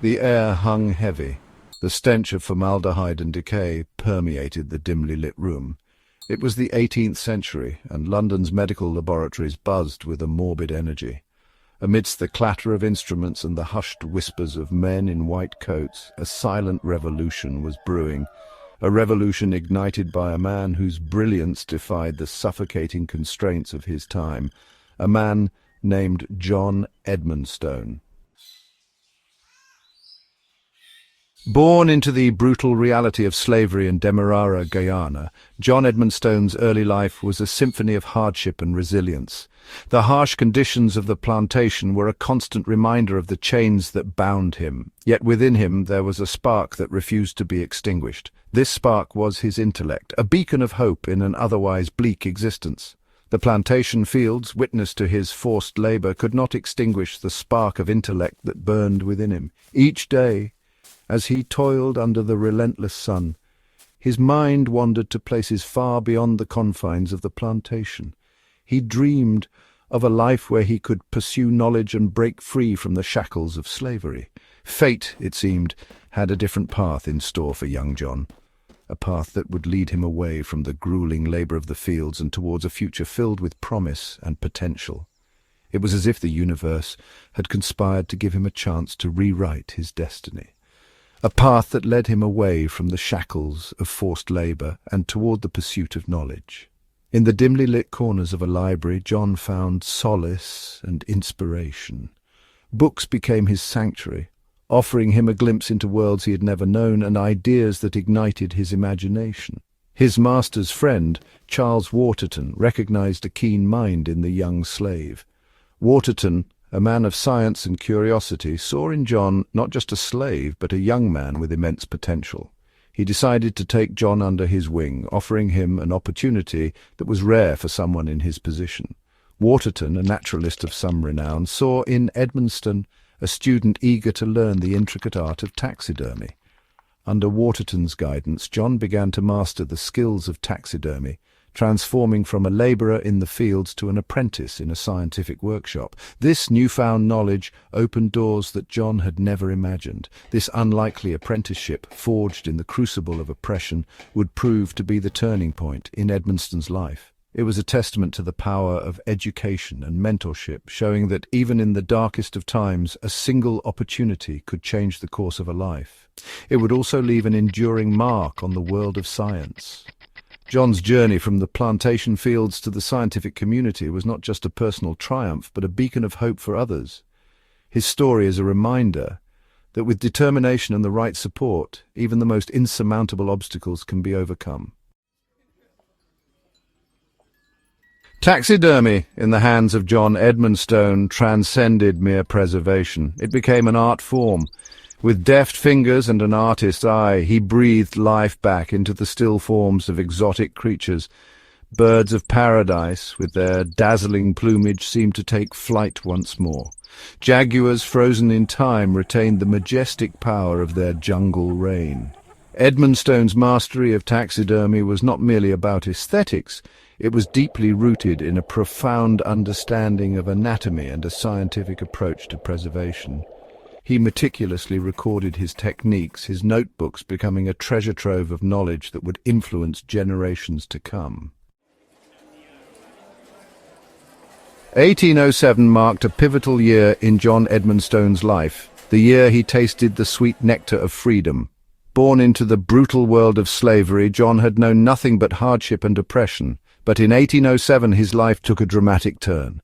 The air hung heavy. The stench of formaldehyde and decay permeated the dimly lit room. It was the 18th century, and London's medical laboratories buzzed with a morbid energy. Amidst the clatter of instruments and the hushed whispers of men in white coats, a silent revolution was brewing, a revolution ignited by a man whose brilliance defied the suffocating constraints of his time, a man named John Edmonstone. Born into the brutal reality of slavery in Demerara, Guyana, John Edmonstone's early life was a symphony of hardship and resilience. The harsh conditions of the plantation were a constant reminder of the chains that bound him, yet within him there was a spark that refused to be extinguished. This spark was his intellect, a beacon of hope in an otherwise bleak existence. The plantation fields, witness to his forced labor, could not extinguish the spark of intellect that burned within him. Each day, as he toiled under the relentless sun, his mind wandered to places far beyond the confines of the plantation. He dreamed of a life where he could pursue knowledge and break free from the shackles of slavery. Fate, it seemed, had a different path in store for young John, a path that would lead him away from the grueling labor of the fields and towards a future filled with promise and potential. It was as if the universe had conspired to give him a chance to rewrite his destiny. A path that led him away from the shackles of forced labor and toward the pursuit of knowledge. In the dimly lit corners of a library, John found solace and inspiration. Books became his sanctuary, offering him a glimpse into worlds he had never known and ideas that ignited his imagination. His master's friend, Charles Waterton, recognized a keen mind in the young slave. Waterton, a man of science and curiosity, saw in John not just a slave, but a young man with immense potential. He decided to take John under his wing, offering him an opportunity that was rare for someone in his position. Waterton, a naturalist of some renown, saw in Edmonstone a student eager to learn the intricate art of taxidermy. Under Waterton's guidance, John began to master the skills of taxidermy, transforming from a laborer in the fields to an apprentice in a scientific workshop. This newfound knowledge opened doors that John had never imagined. This unlikely apprenticeship, forged in the crucible of oppression, would prove to be the turning point in Edmonstone's life. It was a testament to the power of education and mentorship, showing that even in the darkest of times, a single opportunity could change the course of a life. It would also leave an enduring mark on the world of science. John's journey from the plantation fields to the scientific community was not just a personal triumph, but a beacon of hope for others. His story is a reminder that with determination and the right support, even the most insurmountable obstacles can be overcome. Taxidermy, in the hands of John Edmonstone, transcended mere preservation. It became an art form. With deft fingers and an artist's eye, he breathed life back into the still forms of exotic creatures. Birds of paradise, with their dazzling plumage, seemed to take flight once more. Jaguars frozen in time retained the majestic power of their jungle reign. Edmonstone's mastery of taxidermy was not merely about aesthetics. It was deeply rooted in a profound understanding of anatomy and a scientific approach to preservation. He meticulously recorded his techniques, his notebooks becoming a treasure trove of knowledge that would influence generations to come. 1807 marked a pivotal year in John Edmonstone's life, the year he tasted the sweet nectar of freedom. Born into the brutal world of slavery, John had known nothing but hardship and oppression, but in 1807 his life took a dramatic turn.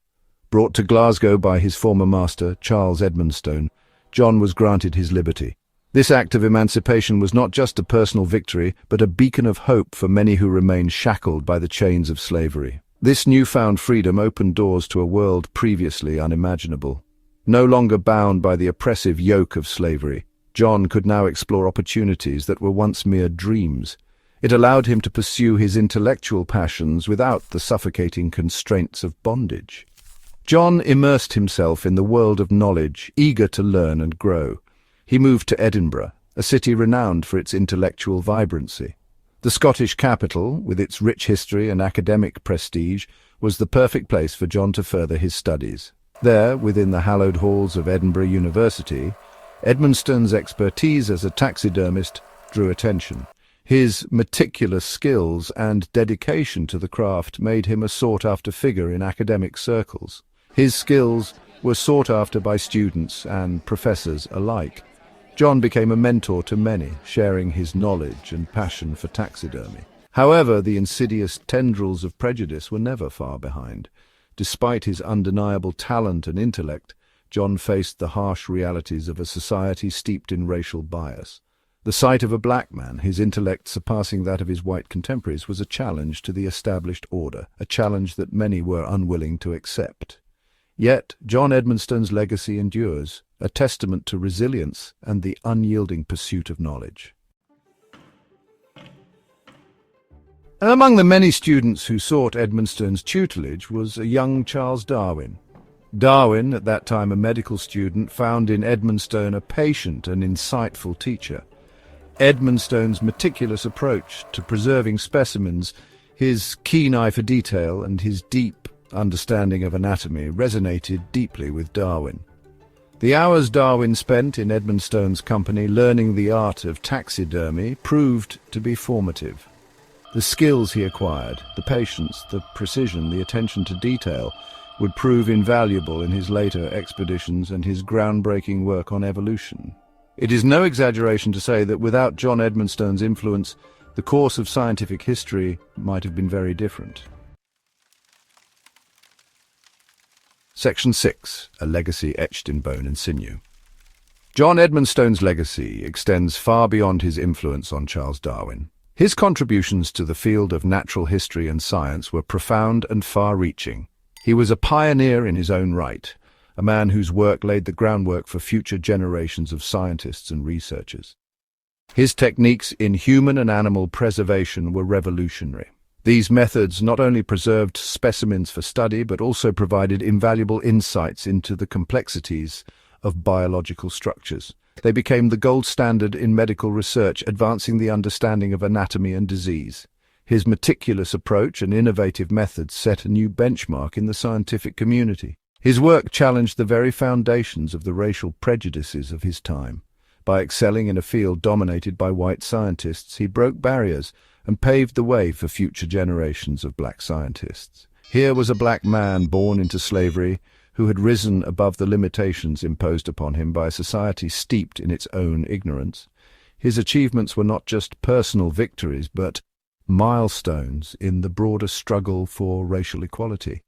Brought to Glasgow by his former master, Charles Edmonstone, John was granted his liberty. This act of emancipation was not just a personal victory, but a beacon of hope for many who remained shackled by the chains of slavery. This newfound freedom opened doors to a world previously unimaginable. No longer bound by the oppressive yoke of slavery, John could now explore opportunities that were once mere dreams. It allowed him to pursue his intellectual passions without the suffocating constraints of bondage. John immersed himself in the world of knowledge, eager to learn and grow. He moved to Edinburgh, a city renowned for its intellectual vibrancy. The Scottish capital, with its rich history and academic prestige, was the perfect place for John to further his studies. There, within the hallowed halls of Edinburgh University, Edmonstone's expertise as a taxidermist drew attention. His meticulous skills and dedication to the craft made him a sought-after figure in academic circles. His skills were sought after by students and professors alike. John became a mentor to many, sharing his knowledge and passion for taxidermy. However, the insidious tendrils of prejudice were never far behind. Despite his undeniable talent and intellect, John faced the harsh realities of a society steeped in racial bias. The sight of a black man, his intellect surpassing that of his white contemporaries, was a challenge to the established order, a challenge that many were unwilling to accept. Yet, John Edmonstone's legacy endures, a testament to resilience and the unyielding pursuit of knowledge. And among the many students who sought Edmonstone's tutelage was a young Charles Darwin. Darwin, at that time a medical student, found in Edmonstone a patient and insightful teacher. Edmonstone's meticulous approach to preserving specimens, his keen eye for detail, and his deep understanding of anatomy resonated deeply with Darwin. The hours Darwin spent in Edmonstone's company learning the art of taxidermy proved to be formative. The skills he acquired, the patience, the precision, the attention to detail, would prove invaluable in his later expeditions and his groundbreaking work on evolution. It is no exaggeration to say that without John Edmonstone's influence, the course of scientific history might have been very different. Section 6. A legacy etched in bone and sinew. John Edmonstone's legacy extends far beyond his influence on Charles Darwin. His contributions to the field of natural history and science were profound and far-reaching. He was a pioneer in his own right, a man whose work laid the groundwork for future generations of scientists and researchers. His techniques in human and animal preservation were revolutionary. These methods not only preserved specimens for study, but also provided invaluable insights into the complexities of biological structures. They became the gold standard in medical research, advancing the understanding of anatomy and disease. His meticulous approach and innovative methods set a new benchmark in the scientific community. His work challenged the very foundations of the racial prejudices of his time. By excelling in a field dominated by white scientists, he broke barriers and paved the way for future generations of black scientists. Here was a black man born into slavery who had risen above the limitations imposed upon him by a society steeped in its own ignorance. His achievements were not just personal victories, but milestones in the broader struggle for racial equality.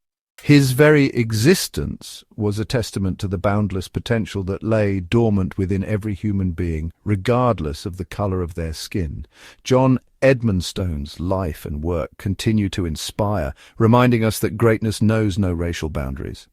His very existence was a testament to the boundless potential that lay dormant within every human being, regardless of the color of their skin. John Edmonstone's life and work continue to inspire, reminding us that greatness knows no racial boundaries.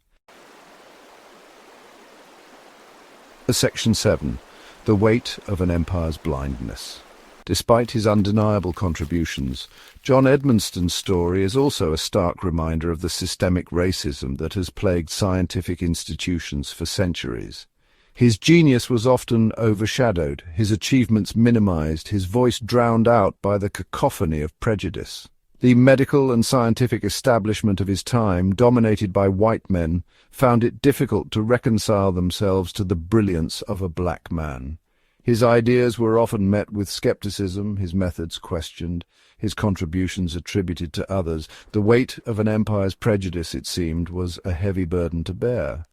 Section 7. The weight of an empire's blindness. Despite his undeniable contributions, John Edmonstone's story is also a stark reminder of the systemic racism that has plagued scientific institutions for centuries. His genius was often overshadowed, his achievements minimized, his voice drowned out by the cacophony of prejudice. The medical and scientific establishment of his time, dominated by white men, found it difficult to reconcile themselves to the brilliance of a black man. His ideas were often met with skepticism, his methods questioned, his contributions attributed to others. The weight of an empire's prejudice, it seemed, was a heavy burden to bear.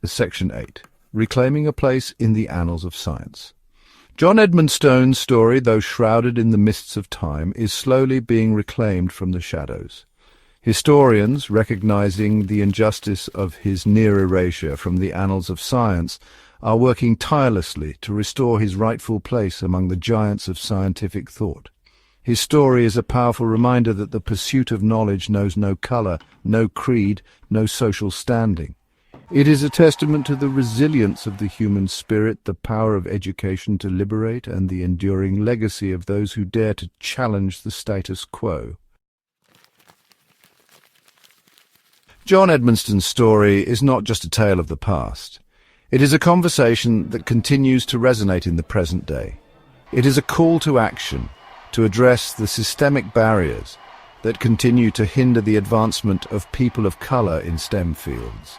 Section 8. Reclaiming a place in the annals of science. John Edmonstone's story, though shrouded in the mists of time, is slowly being reclaimed from the shadows. Historians, recognizing the injustice of his near erasure from the annals of science, are working tirelessly to restore his rightful place among the giants of scientific thought. His story is a powerful reminder that the pursuit of knowledge knows no color, no creed, no social standing. It is a testament to the resilience of the human spirit, the power of education to liberate, and the enduring legacy of those who dare to challenge the status quo. John Edmonstone's story is not just a tale of the past. It is a conversation that continues to resonate in the present day. It is a call to action, to address the systemic barriers that continue to hinder the advancement of people of color in STEM fields.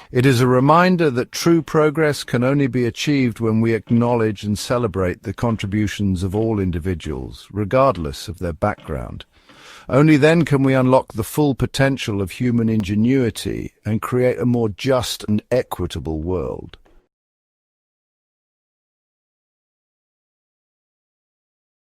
It is a reminder that true progress can only be achieved when we acknowledge and celebrate the contributions of all individuals, regardless of their background. Only then can we unlock the full potential of human ingenuity and create a more just and equitable world.